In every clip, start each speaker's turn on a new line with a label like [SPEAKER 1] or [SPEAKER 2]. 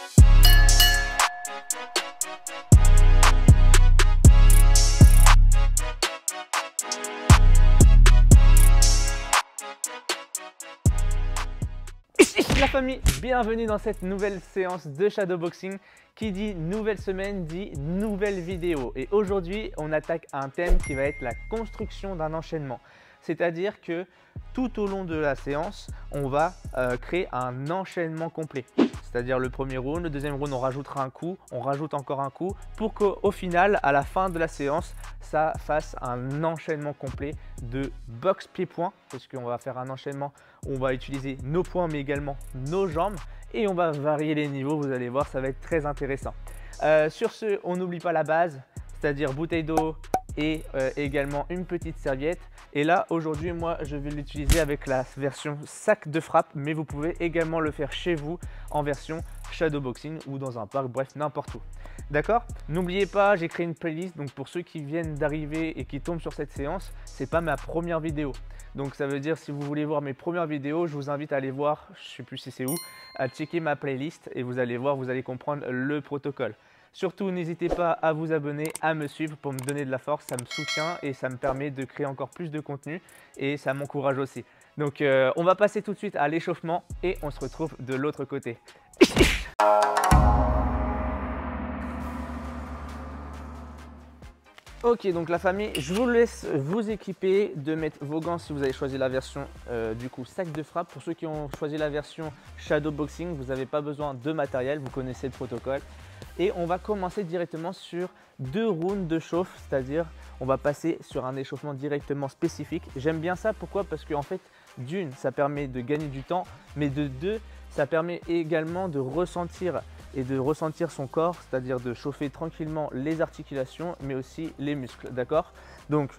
[SPEAKER 1] La famille, bienvenue dans cette nouvelle séance de shadowboxing. Qui dit nouvelle semaine dit nouvelle vidéo. Et aujourd'hui, on attaque un thème qui va être la construction d'un enchaînement. C'est-à-dire que tout au long de la séance, on va créer un enchaînement complet. C'est-à-dire le premier round, le deuxième round, on rajoutera un coup, on rajoute encore un coup pour qu'au final, à la fin de la séance, ça fasse un enchaînement complet de boxe pied-point, parce qu'on va faire un enchaînement où on va utiliser nos poings mais également nos jambes et on va varier les niveaux, vous allez voir, ça va être très intéressant. Sur ce, on n'oublie pas la base, c'est-à-dire bouteille d'eau et également une petite serviette. Et là, aujourd'hui, moi, je vais l'utiliser avec la version sac de frappe, mais vous pouvez également le faire chez vous en version shadowboxing ou dans un parc, bref, n'importe où. D'accord? N'oubliez pas, j'ai créé une playlist, donc pour ceux qui viennent d'arriver et qui tombent sur cette séance, c'est pas ma première vidéo. Donc ça veut dire si vous voulez voir mes premières vidéos, je vous invite à aller voir, je sais plus si c'est où, à checker ma playlist et vous allez voir, vous allez comprendre le protocole. Surtout, n'hésitez pas à vous abonner, à me suivre pour me donner de la force, ça me soutient et ça me permet de créer encore plus de contenu et ça m'encourage aussi. Donc on va passer tout de suite à l'échauffement et on se retrouve de l'autre côté. Ok, donc la famille, je vous laisse vous équiper de mettre vos gants si vous avez choisi la version du coup sac de frappe. Pour ceux qui ont choisi la version shadowboxing, vous n'avez pas besoin de matériel, vous connaissez le protocole. Et on va commencer directement sur 2 rounds de chauffe, c'est-à-dire on va passer sur un échauffement directement spécifique. J'aime bien ça, pourquoi? Parce qu'en fait, d'une, ça permet de gagner du temps, mais de deux, ça permet également de ressentir son corps, c'est-à-dire de chauffer tranquillement les articulations, mais aussi les muscles, d'accord? Donc,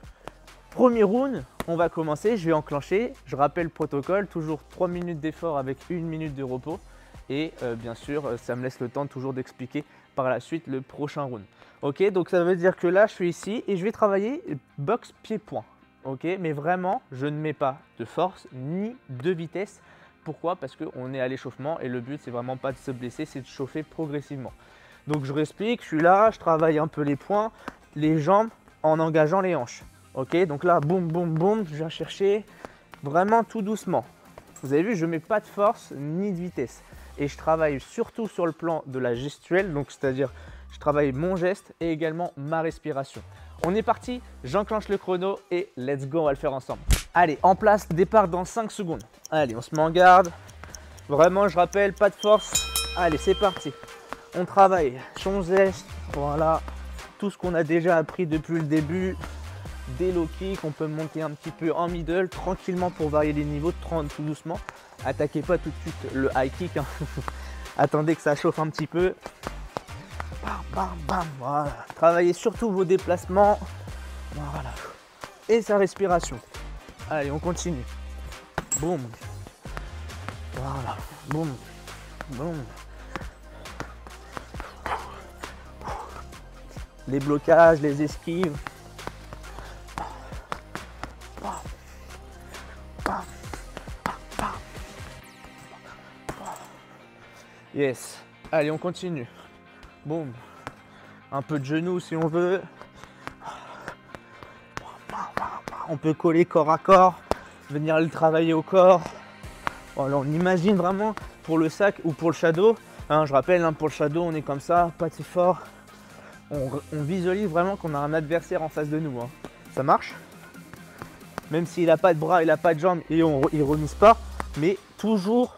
[SPEAKER 1] premier round, on va commencer, je vais enclencher. Je rappelle le protocole, toujours 3 minutes d'effort avec 1 minute de repos. Et bien sûr, ça me laisse le temps toujours d'expliquer par la suite le prochain round. Ok, donc ça veut dire que là, je suis ici et je vais travailler boxe pied-point. Ok, mais vraiment, je ne mets pas de force ni de vitesse. Pourquoi? Parce qu'on est à l'échauffement et le but, c'est vraiment pas de se blesser, c'est de chauffer progressivement. Donc je réexplique, je suis là, je travaille un peu les poings, les jambes en engageant les hanches. Ok, donc là, boum, boum, boum, je viens chercher vraiment tout doucement. Vous avez vu, je ne mets pas de force ni de vitesse. Et je travaille surtout sur le plan de la gestuelle, donc c'est-à-dire je travaille mon geste et également ma respiration. On est parti, j'enclenche le chrono et let's go, on va le faire ensemble. Allez, en place, départ dans 5 secondes. Allez, on se met en garde. Vraiment, je rappelle, pas de force. Allez, c'est parti. On travaille son geste, voilà. Tout ce qu'on a déjà appris depuis le début. Des low kicks, on peut monter un petit peu en middle, tranquillement pour varier les niveaux, tout doucement. Attaquez pas tout de suite le high kick, hein. Attendez que ça chauffe un petit peu. Bam, bam, bam, voilà. Travaillez surtout vos déplacements. Voilà. Et sa respiration. Allez, on continue. Boum. Voilà. Boum. Boum. Les blocages, les esquives. Yes. Allez, on continue. Boum. Un peu de genou si on veut. On peut coller corps à corps, venir le travailler au corps. Voilà, on imagine vraiment pour le sac ou pour le shadow. Hein, je rappelle, hein, pour le shadow, on est comme ça, pas si fort. On visualise vraiment qu'on a un adversaire en face de nous. Hein. Ça marche? Même s'il n'a pas de bras, il n'a pas de jambes et il ne remise pas, mais toujours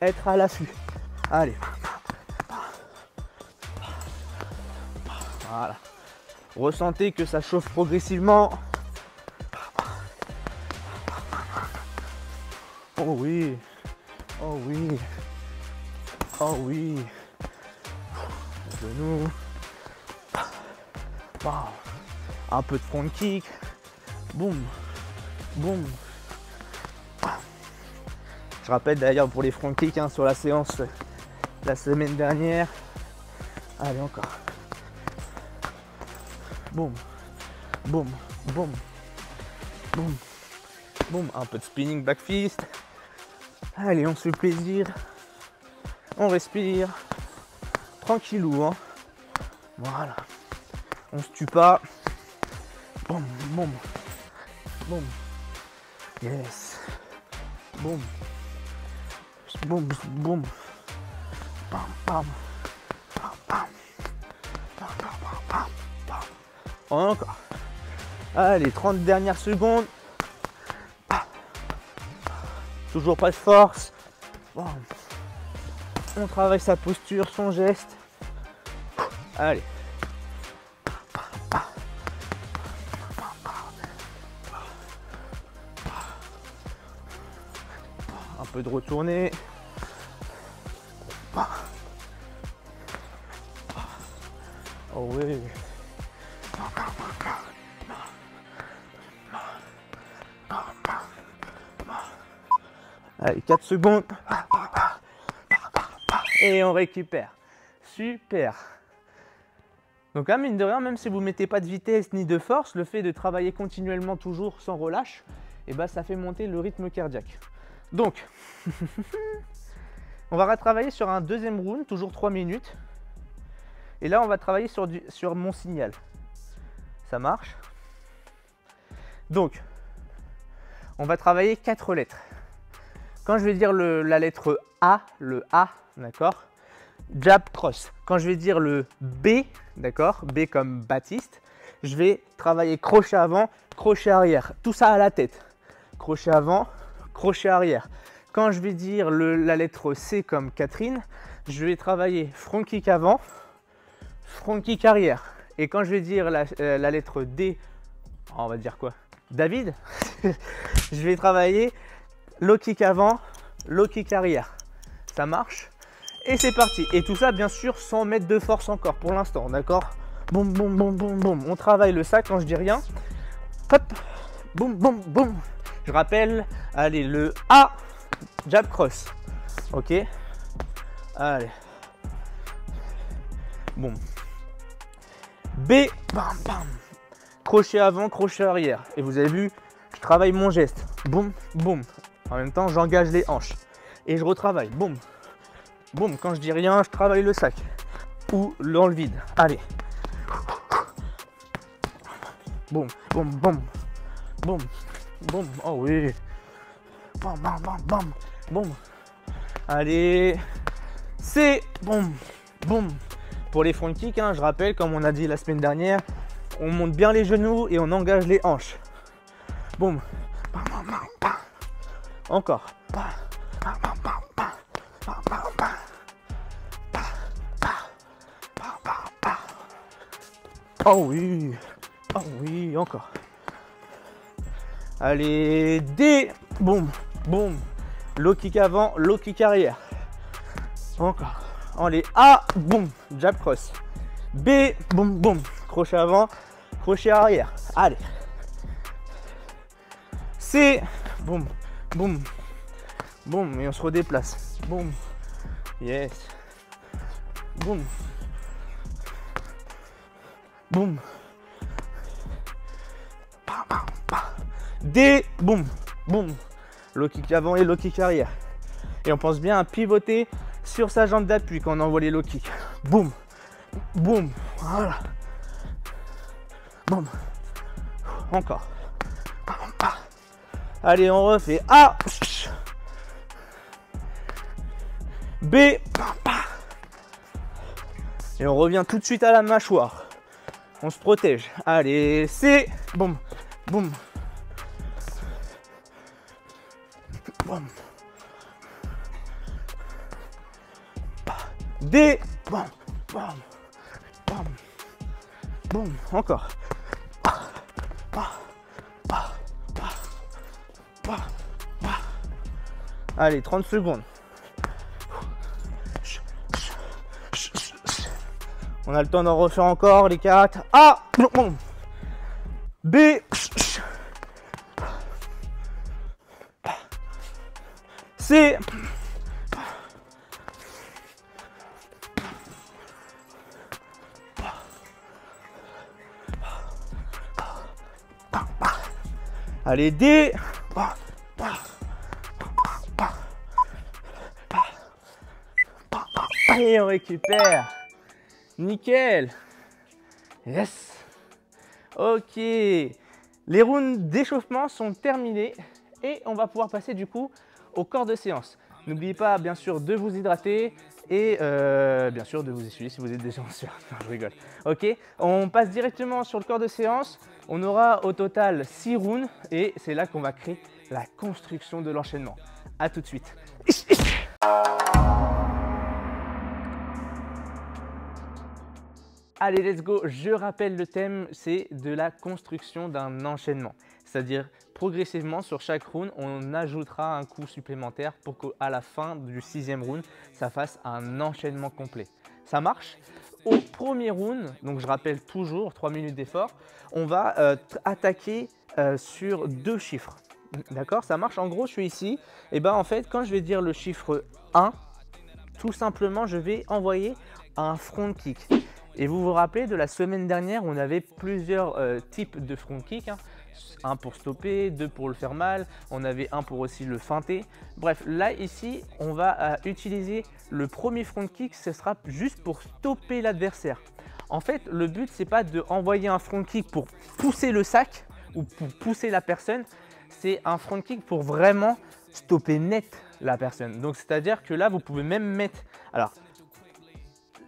[SPEAKER 1] être à l'affût. Allez. Voilà. Ressentez que ça chauffe progressivement. Oh oui. Oh oui. Oh oui. Genou. Wow. Un peu de front kick. Boum. Boum. Je rappelle d'ailleurs pour les front kicks hein, sur la séance la semaine dernière. Allez encore. Boum. Boum. Boum. Boum. Boum. Un peu de spinning back fist. Allez, on se fait plaisir. On respire. tranquillou, hein. Voilà. On se tue pas. Boum, boum. Boum. Yes. Boum. Boum, boum. Bam, bam. Bam, bam. Bam, bam, bam, bam, bam. Encore. Allez, 30 dernières secondes. Toujours pas de force. Bam. On travaille sa posture, son geste. Allez. Un peu de retourner. Oh oui. Allez, 4 secondes. Et on récupère. Super. Donc là, mine de rien, même si vous ne mettez pas de vitesse ni de force, le fait de travailler continuellement toujours sans relâche, et ben, ça fait monter le rythme cardiaque. Donc, on va retravailler sur un deuxième round, toujours 3 minutes. Et là, on va travailler sur mon signal. Ça marche. Donc, on va travailler 4 lettres. Quand je vais dire la lettre A, le A, d'accord, jab cross. Quand je vais dire le B, d'accord, B comme Baptiste, je vais travailler crochet avant, crochet arrière. Tout ça à la tête. Crochet avant, crochet arrière. Quand je vais dire la lettre C comme Catherine, je vais travailler front kick avant, front kick arrière. Et quand je vais dire la lettre D, on va dire quoi, David, je vais travailler low kick avant, low kick arrière. Ça marche. Et c'est parti. Et tout ça, bien sûr, sans mettre de force encore pour l'instant, d'accord? Boum, boum, boum, boum, boum. On travaille le sac quand je dis rien. Hop, boum, boum, boum. Je rappelle, allez, le A, jab cross. Ok. Allez. Boum. B, bam, bam. Crochet avant, crochet arrière. Et vous avez vu, je travaille mon geste. Boum, boum. En même temps, j'engage les hanches. Et je retravaille. Boum. Boum. Quand je dis rien, je travaille le sac. Ou dans le vide. Allez. Boum, boum, boum. Boum, boum. Oh oui. Bam, bam, bam, bam. Boum. Allez. C'est boum, boum. Pour les front kicks, hein, je rappelle, comme on a dit la semaine dernière, on monte bien les genoux et on engage les hanches. Boum. Bam, bam, bam, bam. Encore. Bam, bam, bam, bam, bam. Bam, bam, bam. Bam, bam, bam, bam, bam. Oh oui. Oh oui, encore. Allez, D. Boum, boum. Low kick avant, low kick arrière. Encore. Allez, A. Boum. Jab cross. B. Boum, boum. Crochet avant, crochet arrière. Allez. C. Boum, boum. Boum. Et on se redéplace. Boum. Yes. Boum. Boum. D. Boum. Boum. Low kick avant et low kick arrière. Et on pense bien à pivoter sur sa jambe d'appui quand on envoie les low kicks. Boum. Boum. Voilà. Boum. Encore. Allez, on refait. A. B. Et on revient tout de suite à la mâchoire. On se protège. Allez, C. Boum. Boum. Boum. D. Boum. Boum. Boum. Boum. Encore. Allez, 30 secondes. On a le temps d'en refaire encore les 4. A. B. C. Allez, D. Et on récupère. Nickel. Yes. Ok. Les rounds d'échauffement sont terminés et on va pouvoir passer du coup au corps de séance. N'oubliez pas bien sûr de vous hydrater et bien sûr de vous essuyer si vous êtes déjà en sueur. Non, je rigole. Ok, on passe directement sur le corps de séance. On aura au total 6 rounds et c'est là qu'on va créer la construction de l'enchaînement. A tout de suite. Allez, let's go. Je rappelle le thème, c'est de la construction d'un enchaînement. C'est-à-dire progressivement sur chaque round, on ajoutera un coup supplémentaire pour qu'à la fin du 6e round, ça fasse un enchaînement complet. Ça marche? Au premier round, donc je rappelle toujours 3 minutes d'effort, on va attaquer sur 2 chiffres. D'accord? Ça marche? En gros, je suis ici. Et ben en fait, quand je vais dire le chiffre 1, tout simplement, je vais envoyer un front kick. Et vous vous rappelez de la semaine dernière, on avait plusieurs types de front kick. Hein. Un pour stopper, 2 pour le faire mal, on avait un pour aussi le feinter. Bref, là ici, on va utiliser le premier front kick, ce sera juste pour stopper l'adversaire. En fait, le but, c'est pas d'envoyer un front kick pour pousser le sac ou pour pousser la personne, c'est un front kick pour vraiment stopper net la personne. Donc, c'est-à-dire que là, vous pouvez même mettre... Alors,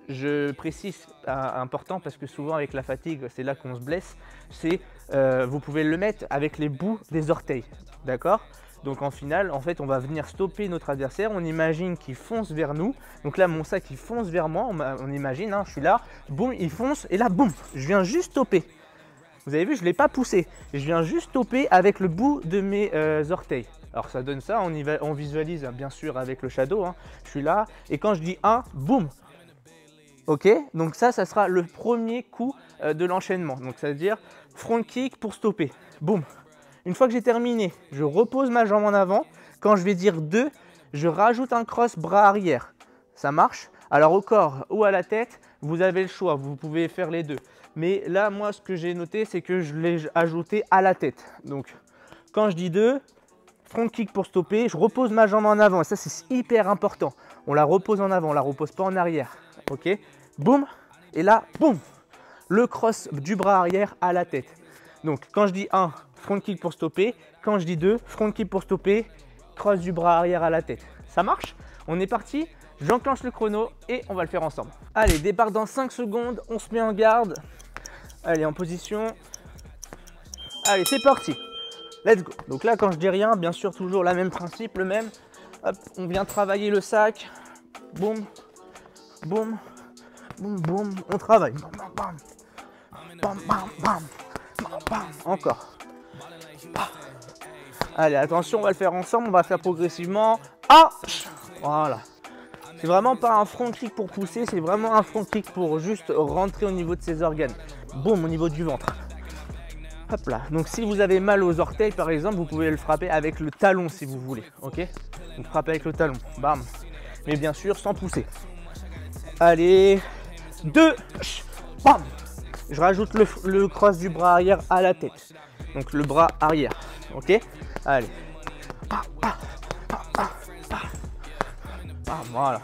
[SPEAKER 1] je précise, important parce que souvent avec la fatigue, c'est là qu'on se blesse, c'est vous pouvez le mettre avec les bouts des orteils, d'accord? Donc en finale, en fait, on va venir stopper notre adversaire, on imagine qu'il fonce vers nous, donc là mon sac il fonce vers moi, on imagine, hein, je suis là, boum, il fonce et là boum, je viens juste stopper. Vous avez vu, je ne l'ai pas poussé, je viens juste stopper avec le bout de mes orteils. Alors ça donne ça, on visualise bien sûr avec le shadow, hein. Je suis là et quand je dis 1, boum. Ok, donc ça sera le premier coup de l'enchaînement. Donc ça veut dire front kick pour stopper. Boum. Une fois que j'ai terminé, je repose ma jambe en avant. Quand je vais dire 2, je rajoute un cross bras arrière. Ça marche? Alors au corps ou à la tête, vous avez le choix. Vous pouvez faire les deux. Mais là, moi, ce que j'ai noté, c'est que je l'ai ajouté à la tête. Donc quand je dis 2, front kick pour stopper, je repose ma jambe en avant. Et ça, c'est hyper important. On la repose en avant, on la repose pas en arrière. Ok, boum, et là, boum, le cross du bras arrière à la tête. Donc, quand je dis 1, front kick pour stopper. Quand je dis 2, front kick pour stopper, cross du bras arrière à la tête. Ça marche? On est parti. J'enclenche le chrono et on va le faire ensemble. Allez, départ dans 5 secondes. On se met en garde. Allez, en position. Allez, c'est parti. Let's go. Donc là, quand je dis rien, bien sûr, toujours le même principe, le même. Hop, on vient travailler le sac. Boum. Boum, boum, boum, on travaille. Bam, bam, bam, bam, bam, bam, bam. Encore. Allez, attention, on va le faire ensemble, on va faire progressivement. Ah, voilà. C'est vraiment pas un front kick pour pousser, c'est vraiment un front kick pour juste rentrer au niveau de ses organes. Boum, au niveau du ventre. Hop là. Donc si vous avez mal aux orteils, par exemple, vous pouvez le frapper avec le talon si vous voulez. Ok? Vous frappez avec le talon. Bam. Mais bien sûr, sans pousser. Allez, 2, bam. Je rajoute le cross du bras arrière à la tête. Donc le bras arrière, ok? Allez. Voilà.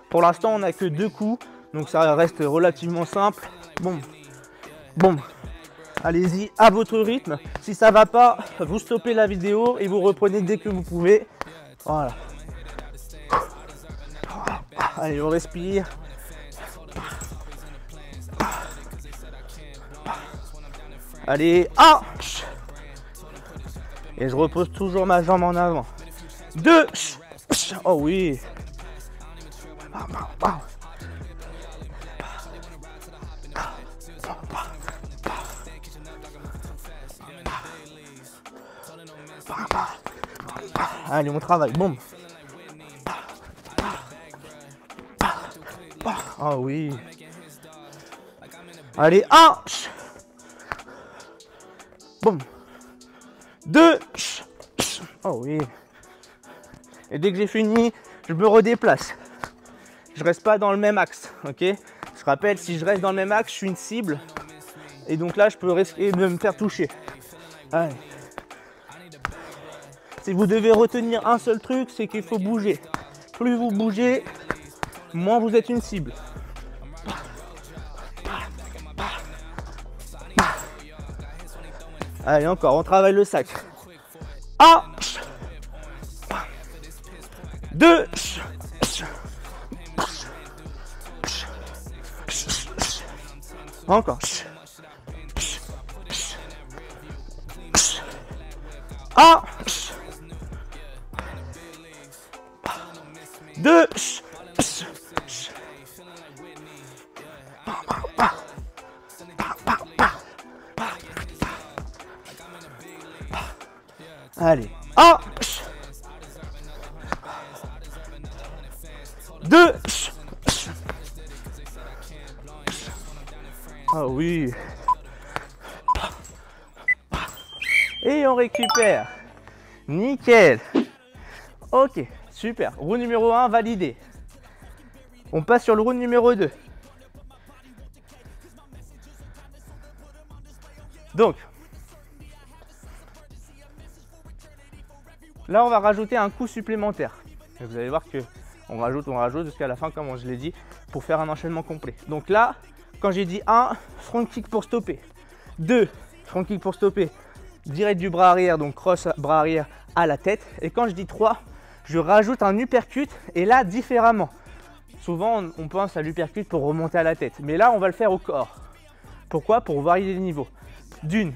[SPEAKER 1] Pour l'instant, on n'a que 2 coups, donc ça reste relativement simple. Boum, boum. Allez-y à votre rythme. Si ça va pas, vous stoppez la vidéo et vous reprenez dès que vous pouvez. Voilà. Allez, on respire. Allez, 1. Et je repose toujours ma jambe en avant. 2. Oh oui. Allez, on travaille. Boum. Oh oui. Allez, 1. Boum. 2. Oh oui. Et dès que j'ai fini, je me redéplace. Je reste pas dans le même axe, ok? Je rappelle, si je reste dans le même axe, je suis une cible. Et donc là, je peux risquer de me faire toucher. Allez. Si vous devez retenir un seul truc, c'est qu'il faut bouger. Plus vous bougez, moins vous êtes une cible. Allez, encore, on travaille le sac. 1, 2, encore. 1, 2, allez, 1, 2, ah oui, et on récupère, nickel, ok, super, roue numéro 1 validé, on passe sur le roue numéro 2, donc, là on va rajouter un coup supplémentaire, et vous allez voir que on rajoute jusqu'à la fin comme je l'ai dit, pour faire un enchaînement complet, donc là, quand j'ai dit 1, front kick pour stopper, 2, front kick pour stopper, direct du bras arrière, donc cross bras arrière à la tête. Et quand je dis 3, je rajoute un uppercut et là différemment. Souvent on pense à l'uppercut pour remonter à la tête, mais là on va le faire au corps. Pourquoi? Pour varier les niveaux. D'une,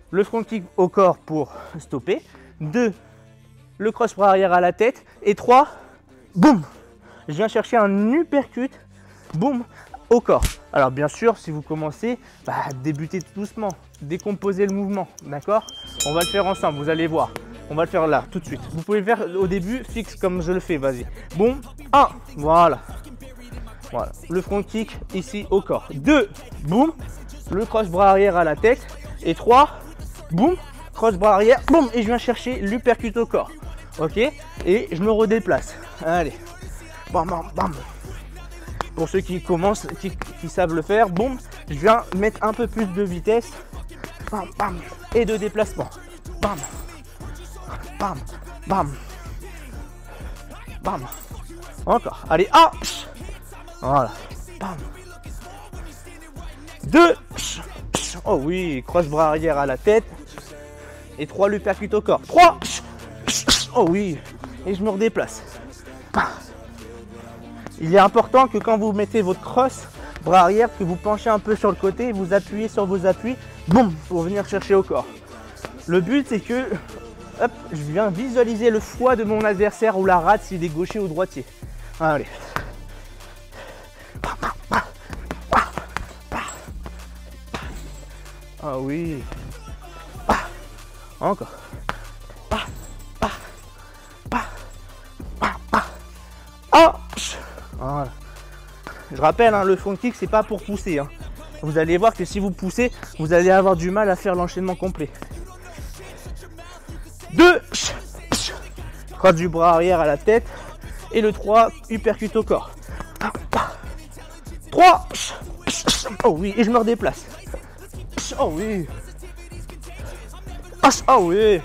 [SPEAKER 1] le front kick au corps pour stopper. 2, le cross bras arrière à la tête. Et 3, boum, je viens chercher un uppercut, boum, au corps. Alors bien sûr, si vous commencez, débutez doucement, décomposez le mouvement, d'accord? On va le faire ensemble, vous allez voir. On va le faire là, tout de suite. Vous pouvez le faire au début, fixe comme je le fais, vas-y. Boum, 1, voilà. Voilà, le front kick ici au corps. 2, boum, le cross bras arrière à la tête. Et 3, boum, cross bras arrière, boum, et je viens chercher l'uppercut au corps. Ok? Et je me redéplace. Allez, bam, bam, bam. Pour ceux qui commencent, qui savent le faire, boum, je viens mettre un peu plus de vitesse, bam, bam, et de déplacement, bam, bam, bam, bam, encore, allez, 1, voilà, bam, 2, oh oui, cross bras arrière à la tête, et 3, l'uppercut au corps, 3, oh oui, et je me redéplace, bam. Il est important que quand vous mettez votre cross, bras arrière, que vous penchez un peu sur le côté, vous appuyez sur vos appuis, boum, pour venir chercher au corps. Le but, c'est que hop, je viens visualiser le foie de mon adversaire ou la rate s'il est gaucher ou droitier. Allez. Ah oui. Encore. Voilà. Je rappelle, le front kick, c'est pas pour pousser. Vous allez voir que si vous poussez, vous allez avoir du mal à faire l'enchaînement complet. 2, cross du bras arrière à la tête. Et le 3, uppercut au corps. 3, oh oui, et je me redéplace. Oh oui. Oh oui.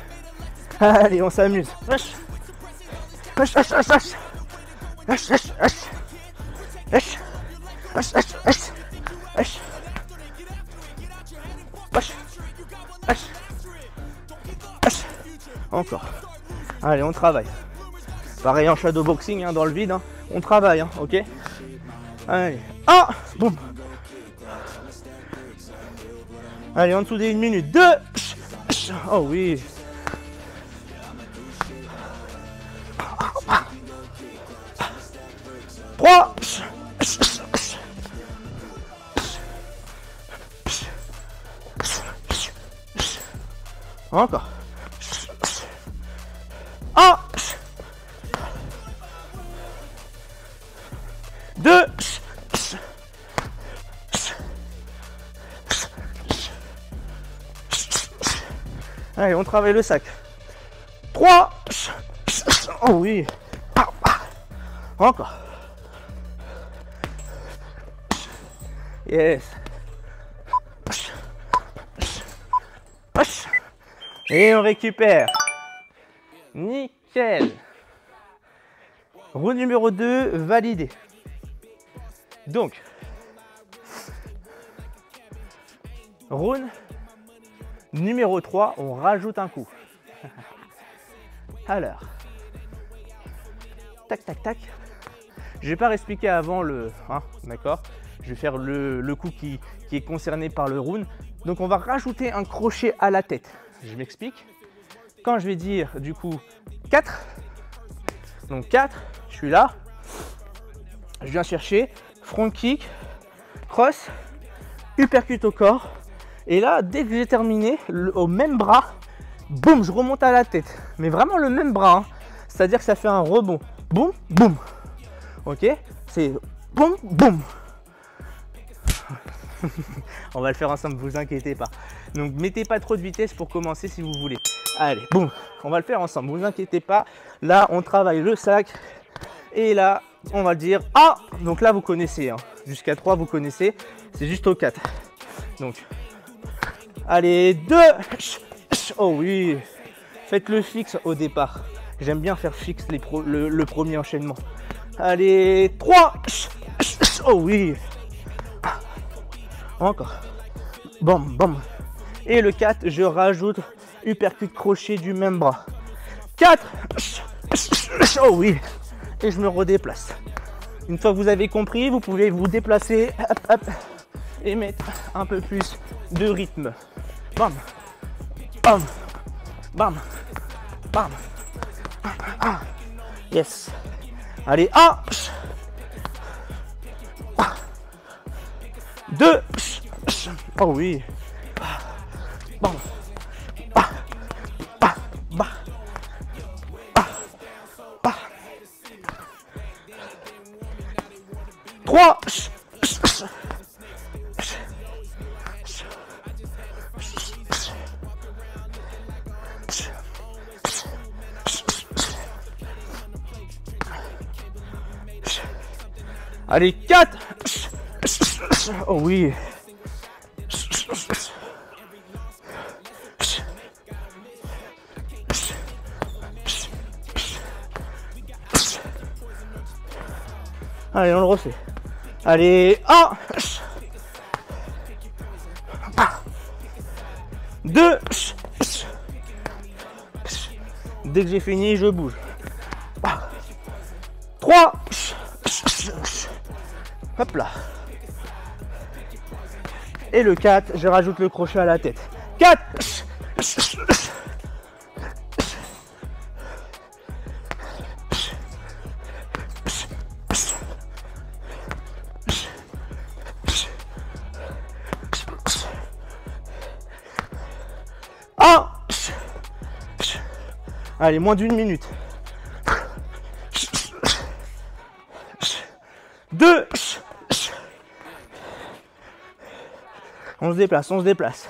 [SPEAKER 1] Allez, on s'amuse. Encore. Allez, on travaille. Pareil en shadow boxing, dans le vide, on travaille, ok. Allez, 1, boum. Allez, en dessous des 1 minute, 2, oh oui. 3, encore. 1, 2, allez, on travaille le sac. 3, oh oui. Encore. Yes. Et on récupère. Nickel. Roue numéro 2 validée. Donc, round Numéro 3, on rajoute un coup. Alors, tac, tac, tac. Je ne vais pas réexpliquer avant le... d'accord. Je vais faire le coup qui est concerné par le round. Donc, on va rajouter un crochet à la tête. Je m'explique. Quand je vais dire, du coup, 4. Donc, 4, je suis là. Je viens chercher front kick, cross, uppercut au corps. Et là, dès que j'ai terminé, au même bras, boum, je remonte à la tête. Mais vraiment le même bras. Hein. C'est-à-dire que ça fait un rebond. Boum, boum. Ok? C'est boum, boum. On va le faire ensemble, ne vous inquiétez pas. Donc, mettez pas trop de vitesse pour commencer si vous voulez. Allez, boum. On va le faire ensemble, ne vous inquiétez pas. Là, on travaille le sac. Et là, on va dire ah. Donc là, vous connaissez. Hein. Jusqu'à 3, vous connaissez. C'est juste au 4. Donc, allez, 2. Oh oui. Faites le fixe au départ. J'aime bien faire fixe le premier enchaînement. Allez, 3. Oh oui. Encore. Bam, bam. Et le 4, je rajoute uppercut crochet du même bras. 4. Oh oui. Et je me redéplace. Une fois que vous avez compris, vous pouvez vous déplacer hop, hop, et mettre un peu plus de rythme. Bam, bam, bam, bam. Ah, yes. Allez, 1, 2. Oh oui. Bam. 3. Allez, 4. Oh oui. Allez, on le refait. Allez, 1. 2. Dès que j'ai fini, je bouge. 3. Hop là. Et le 4, je rajoute le crochet à la tête. 4. Allez, moins d'une minute. 2. On se déplace, on se déplace.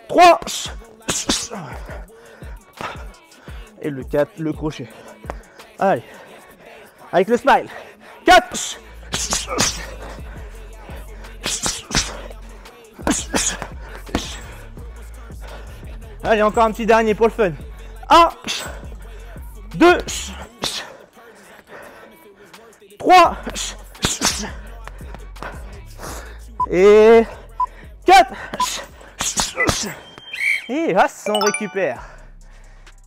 [SPEAKER 1] 3. Et le 4, le crochet. Allez. Avec le smile. 4. Allez, encore un petit dernier pour le fun. 1, 2, 3 et 4. Et on récupère.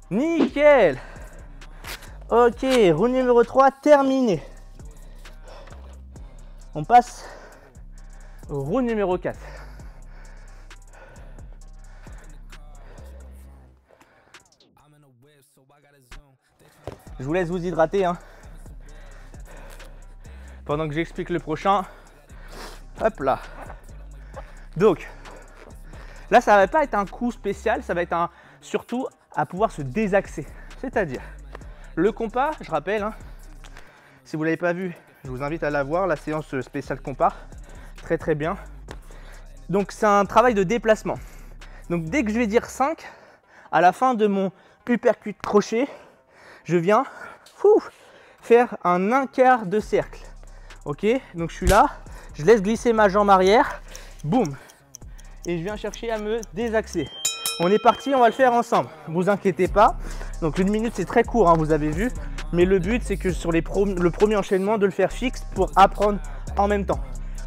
[SPEAKER 1] Nickel. Ok, round numéro 3 terminé. On passe au round numéro 4. Je vous laisse vous hydrater hein. Pendant que j'explique le prochain. Hop là. Donc, là, ça va pas être un coup spécial, ça va être surtout à pouvoir se désaxer. C'est-à-dire, le compas, je rappelle, hein, si vous ne l'avez pas vu, je vous invite à la voir, la séance spéciale compas. Très très bien. Donc, c'est un travail de déplacement. Donc, dès que je vais dire 5, à la fin de mon uppercut crochet, je viens faire un quart de cercle. Ok, donc je suis là, je laisse glisser ma jambe arrière, boum, et je viens chercher à me désaxer. On est parti, on va le faire ensemble, ne vous inquiétez pas. Donc une minute c'est très court, hein, vous avez vu, mais le but c'est que sur le premier enchaînement de le faire fixe pour apprendre en même temps.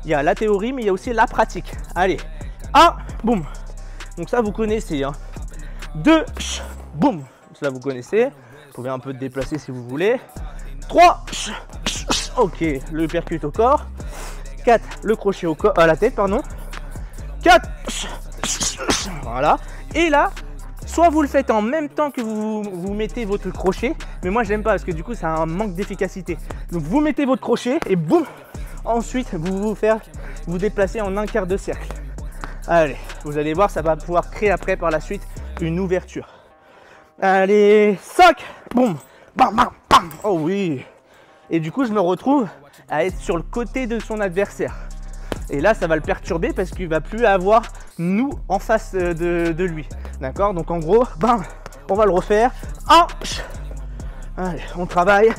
[SPEAKER 1] Il y a la théorie mais il y a aussi la pratique. Allez, 1, boum. Donc ça, vous connaissez. Hein. 2, boum. Ça, vous connaissez. Vous pouvez un peu déplacer si vous voulez. 3, ok, le uppercut au corps. 4, le crochet au corps, à la tête, pardon. 4, voilà. Et là, soit vous le faites en même temps que vous mettez votre crochet, mais moi j'aime pas parce que du coup ça a un manque d'efficacité. Donc vous mettez votre crochet et boum, ensuite vous déplacez en un quart de cercle. Allez, vous allez voir, ça va pouvoir créer après par la suite une ouverture. Allez, 5, boum, bam, bam, bam. Oh oui. Et du coup je me retrouve à être sur le côté de son adversaire. Et là, ça va le perturber parce qu'il ne va plus avoir nous en face de lui. D'accord? Donc en gros, bam, on va le refaire. 1, allez, on travaille.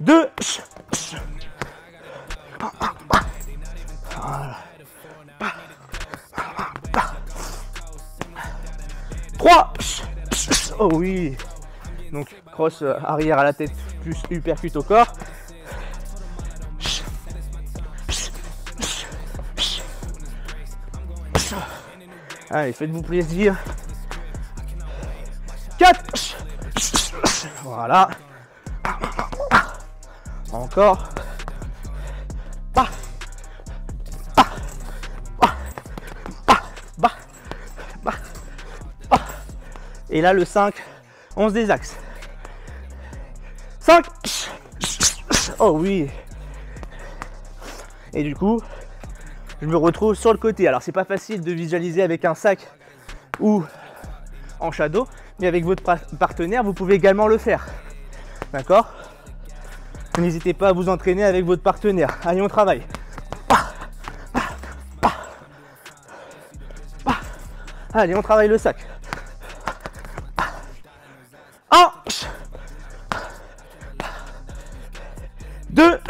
[SPEAKER 1] 2, voilà. 3, oh oui. Donc cross arrière à la tête plus uppercut au corps. Allez, faites-vous plaisir. 4. Voilà. Encore. Et là, le 5, on se désaxe. 5. Oh oui. Et du coup, je me retrouve sur le côté. Alors c'est pas facile de visualiser avec un sac ou en shadow, mais avec votre partenaire vous pouvez également le faire. D'accord? N'hésitez pas à vous entraîner avec votre partenaire. Allez, on travaille. Allez, on travaille le sac. 1, 2,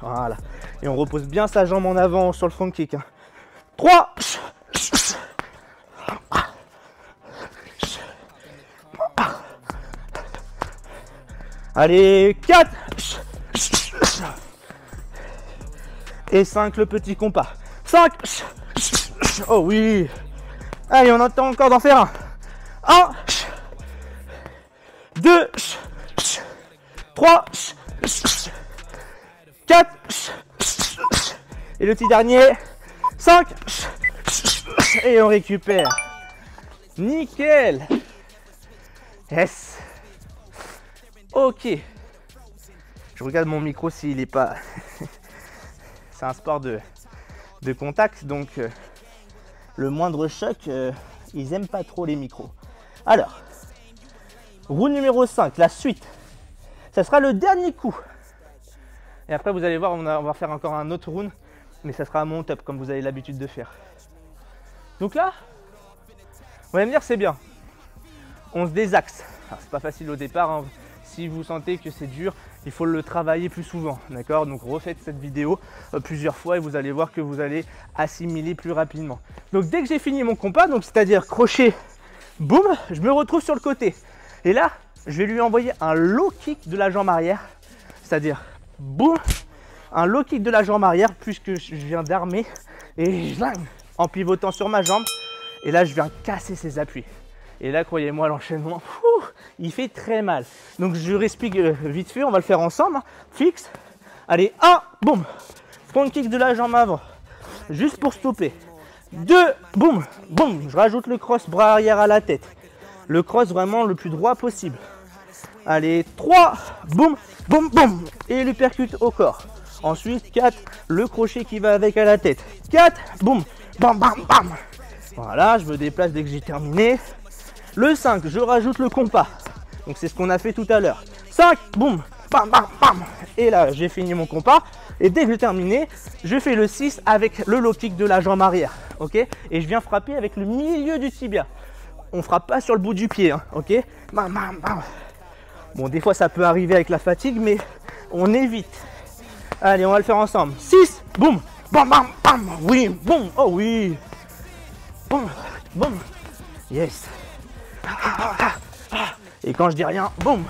[SPEAKER 1] voilà. Et on repose bien sa jambe en avant sur le front kick. 3. Allez, 4. Et 5, le petit compas. 5. Oh oui. Allez, on attend encore d'en faire un. 1, 2, 3, 4. Et le petit dernier, 5. Et on récupère. Nickel. Yes. Ok. Je regarde mon micro s'il n'est pas... C'est un sport de contact, donc le moindre choc, ils n'aiment pas trop les micros. Alors, roue numéro 5, la suite. Ça sera le dernier coup. Et après, vous allez voir, on va faire encore un autre round, mais ça sera à mon top, comme vous avez l'habitude de faire. Donc là, vous allez me dire, c'est bien. On se désaxe. C'est pas facile au départ, hein. Si vous sentez que c'est dur, il faut le travailler plus souvent. D'accord? Donc refaites cette vidéo plusieurs fois et vous allez voir que vous allez assimiler plus rapidement. Donc dès que j'ai fini mon compas, donc c'est-à-dire crochet, boum, je me retrouve sur le côté. Et là, je vais lui envoyer un low kick de la jambe arrière. C'est-à-dire, boum, un low kick de la jambe arrière puisque je viens d'armer. Et en pivotant sur ma jambe. Et là, je viens casser ses appuis. Et là, croyez-moi, l'enchaînement, il fait très mal. Donc, je respire vite fait. On va le faire ensemble. Hein. Fixe. Allez, 1, boum. Front kick de la jambe avant. Juste pour stopper. 2, boum, boum. Je rajoute le cross, bras arrière à la tête. Le cross vraiment le plus droit possible. Allez, 3, boum, boum, boum. Et l'uppercut au corps. Ensuite, 4, le crochet qui va avec à la tête. 4, boum, bam, bam, bam. Voilà, je me déplace dès que j'ai terminé. Le 5, je rajoute le compas. Donc c'est ce qu'on a fait tout à l'heure. 5, boum, bam, bam, bam. Et là, j'ai fini mon compas. Et dès que j'ai terminé, je fais le 6 avec le low kick de la jambe arrière. Ok? Et je viens frapper avec le milieu du tibia. On frappe pas sur le bout du pied. Hein, ok? Bam, bam, bam. Bon, des fois, ça peut arriver avec la fatigue, mais on évite. Allez, on va le faire ensemble. 6, boum, bam, bam, bam. Oui, boum, oh oui. Boum, boum. Yes. Et quand je dis rien, boum,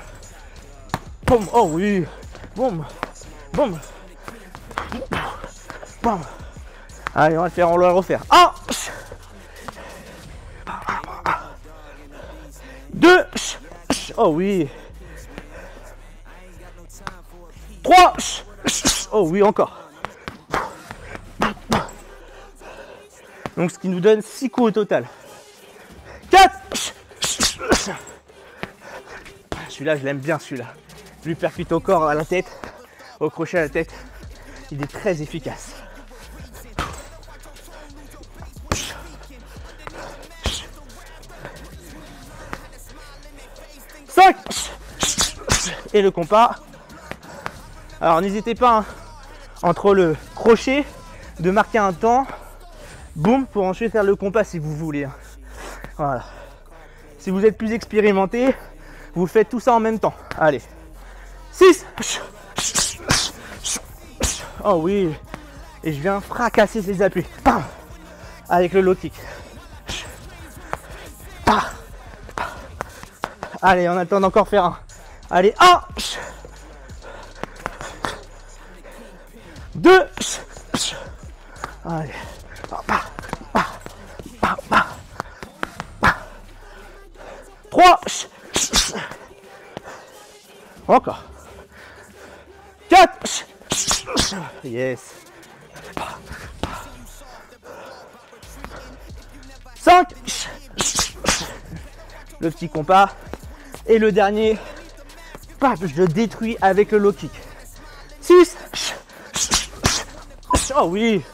[SPEAKER 1] boum, oh oui, boum, boum, boum, Allez, on va le faire, on va le refaire. 1, 2, oh oui. 3, oh oui, encore. Donc ce qui nous donne 6 coups au total. 4. Celui-là, je l'aime bien, celui-là. Je lui percute au corps, à la tête, au crochet à la tête. Il est très efficace. 5. Et le compas. Alors n'hésitez pas, hein, entre le crochet, de marquer un temps. Boum, pour ensuite faire le compas si vous voulez. Voilà. Si vous êtes plus expérimenté, vous faites tout ça en même temps. Allez. 6. Oh oui. Et je viens fracasser ces appuis. Bam. Avec le low kick. Allez, on a le temps d'encore faire un. Allez, 1. 2. Allez. 3. Encore. 4. Yes. 5. Le petit compas. Et le dernier, je le détruis avec le low kick. 6. Oh oui.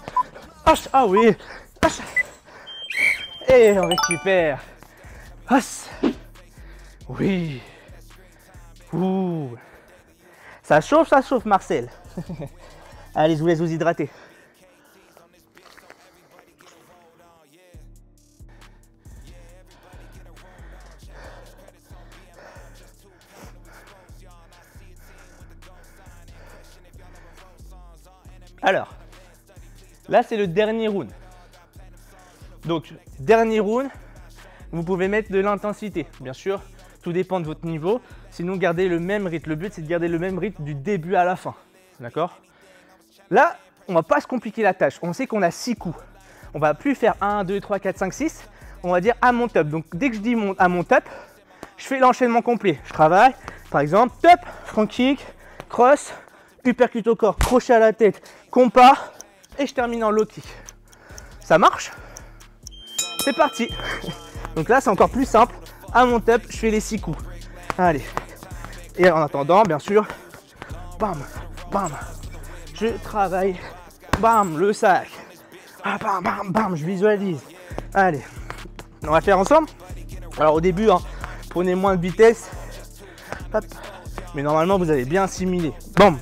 [SPEAKER 1] Ah oui. Et on récupère. Oui. Ouh. Ça chauffe, Marcel. Allez, je vous laisse vous hydrater. Alors, là c'est le dernier round. Donc, dernier round, vous pouvez mettre de l'intensité. Bien sûr, tout dépend de votre niveau. Sinon, gardez le même rythme. Le but, c'est de garder le même rythme du début à la fin. D'accord? Là, on va pas se compliquer la tâche. On sait qu'on a 6 coups. On va plus faire 1, 2, 3, 4, 5, 6. On va dire à mon top. Donc, dès que je dis à mon top, je fais l'enchaînement complet. Je travaille, par exemple, top, front kick, cross, uppercut au corps, crochet à la tête, compas, et je termine en low kick. Ça marche? C'est parti. Donc là, c'est encore plus simple. À mon top, je fais les 6 coups. Allez. Et en attendant, bien sûr, bam, bam, je travaille, bam, le sac. Bam, bam, bam, je visualise. Allez, on va faire ensemble. Alors au début, hein, prenez moins de vitesse. Hop. Mais normalement, vous avez bien assimilé. Bam.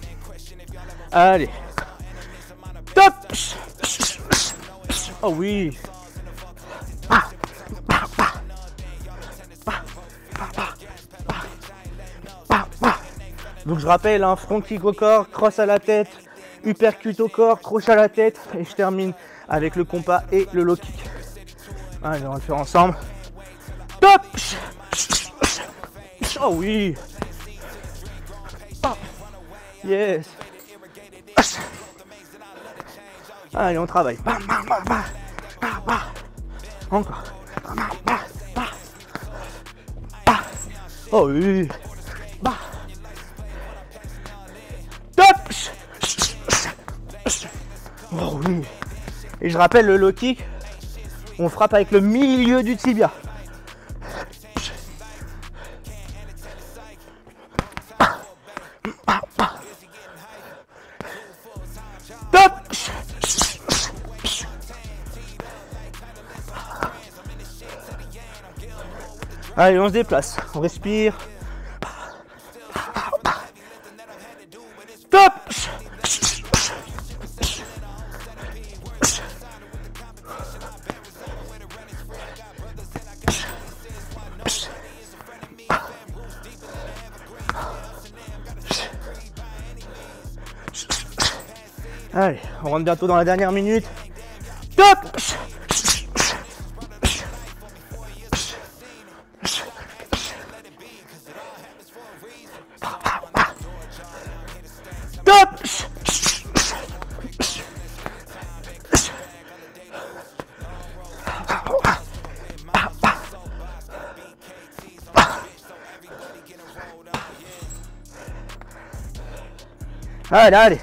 [SPEAKER 1] Allez. Top. Oh oui. Donc je rappelle, hein, front kick au corps, cross à la tête, uppercut au corps, crochet à la tête, et je termine avec le compas et le low kick. Allez, on va le faire ensemble. Top. Oh oui. Yes. Allez, on travaille. Encore. Oh oui. Top. Oh oui. Et je rappelle, le low kick, on frappe avec le milieu du tibia. Top. Allez, on se déplace, on respire. Top. Allez, on rentre bientôt dans la dernière minute. Top. Top. Allez, allez.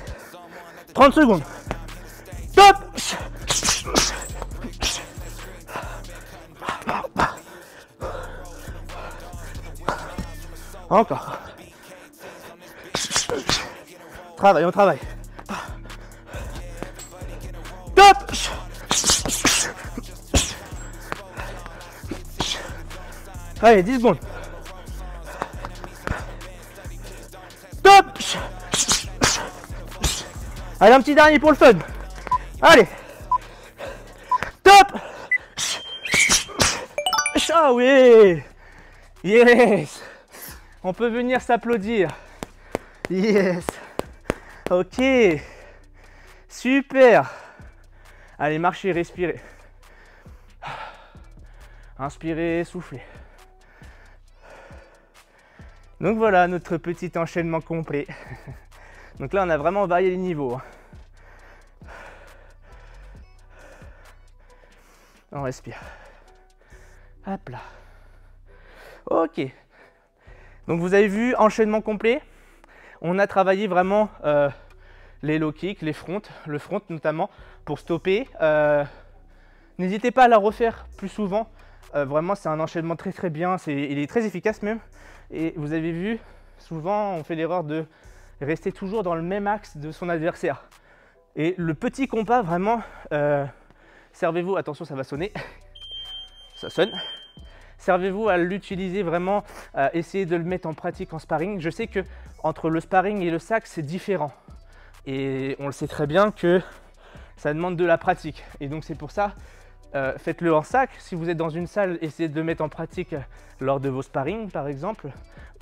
[SPEAKER 1] 30 secondes. Top. Encore. Travaille, on travaille. Top. Allez, 10 secondes. Top. Allez, un petit dernier pour le fun. Allez. Top. Ah oui. Yes. On peut venir s'applaudir. Yes. Ok. Super. Allez, marchez, respirez. Inspirez, soufflez. Donc voilà notre petit enchaînement complet. Donc là, on a vraiment varié les niveaux. On respire. Hop là. Ok. Donc vous avez vu, enchaînement complet. On a travaillé vraiment les low kicks, les fronts, le front notamment, pour stopper. N'hésitez pas à la refaire plus souvent. Vraiment, c'est un enchaînement très bien. Il est très efficace même. Et vous avez vu, souvent, on fait l'erreur de rester toujours dans le même axe de son adversaire. Et le petit compas, vraiment, servez-vous, attention, ça va sonner. Ça sonne. Servez-vous à l'utiliser vraiment, essayez de le mettre en pratique en sparring. Je sais que entre le sparring et le sac, c'est différent. Et on le sait très bien que ça demande de la pratique. Et donc c'est pour ça, faites-le en sac. Si vous êtes dans une salle, essayez de le mettre en pratique lors de vos sparring par exemple,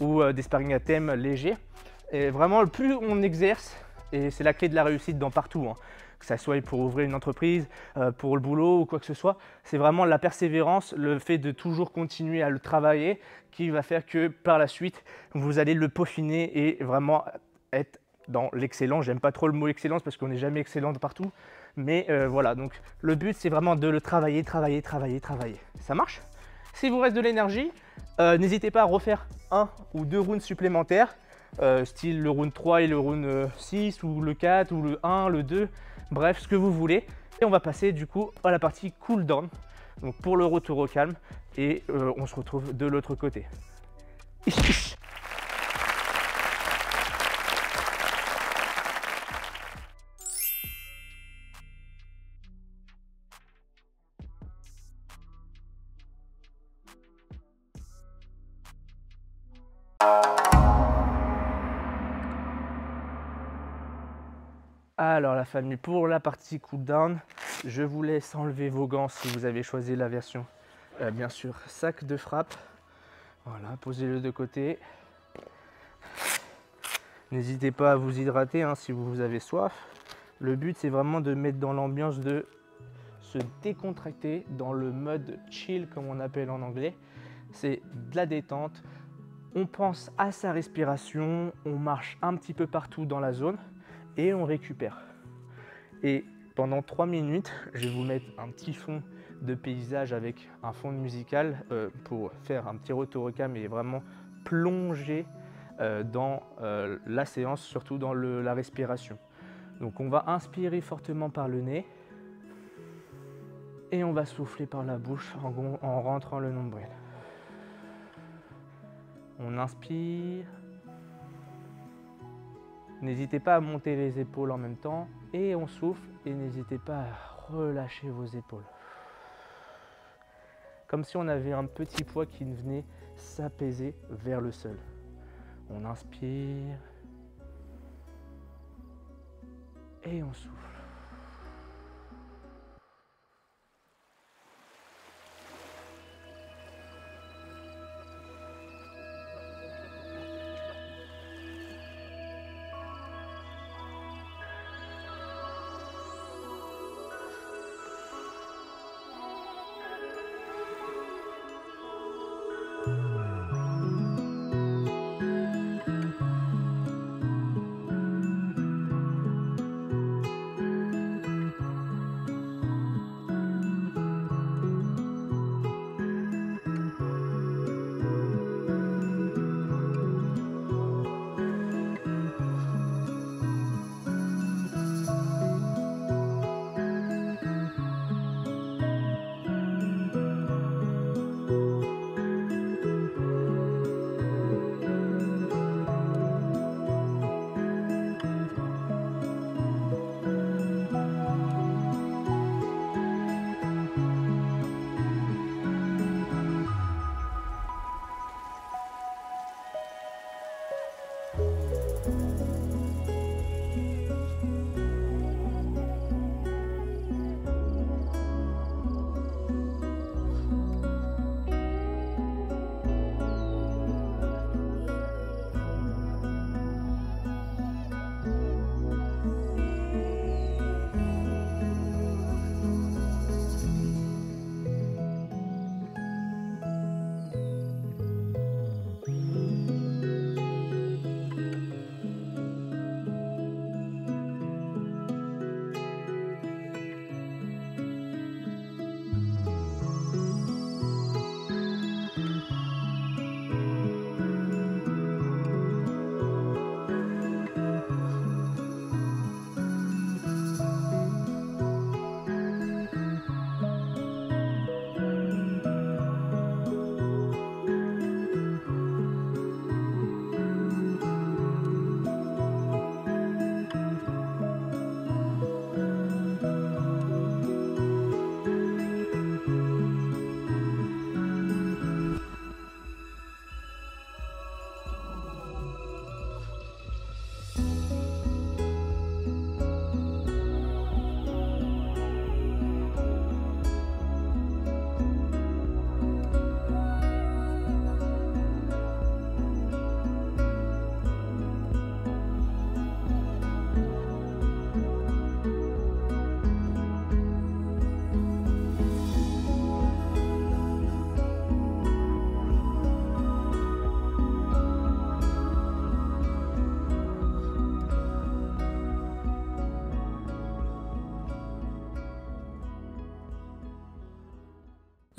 [SPEAKER 1] ou des sparring à thème légers. Et vraiment, plus on exerce, et c'est la clé de la réussite dans partout, hein, que ça soit pour ouvrir une entreprise, pour le boulot ou quoi que ce soit, c'est vraiment la persévérance, le fait de toujours continuer à le travailler qui va faire que par la suite, vous allez le peaufiner et vraiment être dans l'excellence. J'aime pas trop le mot excellence parce qu'on n'est jamais excellent de partout, mais voilà, donc le but c'est vraiment de le travailler. Ça marche? Si vous reste de l'énergie, n'hésitez pas à refaire 1 ou 2 rounds supplémentaires, style le round 3 et le round 6 ou le 4 ou le 1, le 2, bref, ce que vous voulez. Et on va passer du coup à la partie cool down, donc pour le retour au calme, et on se retrouve de l'autre côté. Alors la famille, pour la partie cool down, je vous laisse enlever vos gants si vous avez choisi la version, bien sûr, sac de frappe. Voilà, posez-le de côté. N'hésitez pas à vous hydrater hein, si vous avez soif. Le but, c'est vraiment de mettre dans l'ambiance de se décontracter dans le mode chill, comme on appelle en anglais. C'est de la détente. On pense à sa respiration, on marche un petit peu partout dans la zone et on récupère. Et pendant 3 minutes, je vais vous mettre un petit fond de paysage avec un fond musical pour faire un petit retour au calme et vraiment plonger dans la séance, surtout dans la respiration. Donc on va inspirer fortement par le nez et on va souffler par la bouche en rentrant le nombril. On inspire. N'hésitez pas à monter les épaules en même temps et on souffle et n'hésitez pas à relâcher vos épaules. Comme si on avait un petit poids qui venait s'apaiser vers le sol. On inspire et on souffle.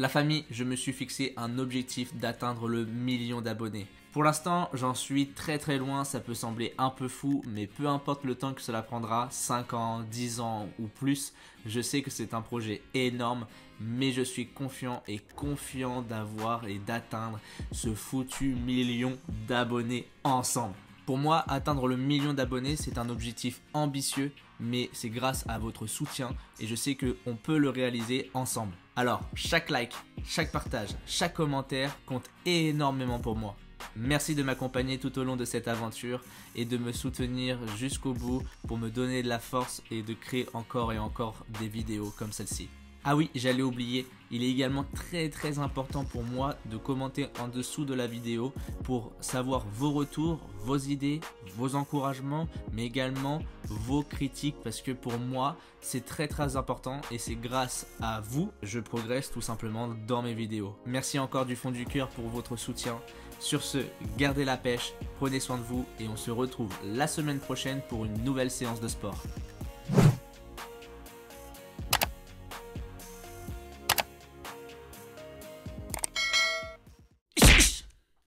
[SPEAKER 1] La famille, je me suis fixé un objectif d'atteindre le 1 000 000 d'abonnés. Pour l'instant, j'en suis très loin, ça peut sembler un peu fou, mais peu importe le temps que cela prendra, 5 ans, 10 ans ou plus, je sais que c'est un projet énorme, mais je suis confiant d'avoir et d'atteindre ce foutu 1 000 000 d'abonnés ensemble. Pour moi, atteindre le 1 000 000 d'abonnés, c'est un objectif ambitieux, mais c'est grâce à votre soutien et je sais qu'on peut le réaliser ensemble. Alors, chaque like, chaque partage, chaque commentaire compte énormément pour moi. Merci de m'accompagner tout au long de cette aventure et de me soutenir jusqu'au bout pour me donner de la force et de créer encore et encore des vidéos comme celle-ci. Ah oui, j'allais oublier, il est également très important pour moi de commenter en dessous de la vidéo pour savoir vos retours, vos idées, vos encouragements, mais également vos critiques parce que pour moi, c'est très important et c'est grâce à vous que je progresse tout simplement dans mes vidéos. Merci encore du fond du cœur pour votre soutien. Sur ce, gardez la pêche, prenez soin de vous et on se retrouve la semaine prochaine pour une nouvelle séance de sport.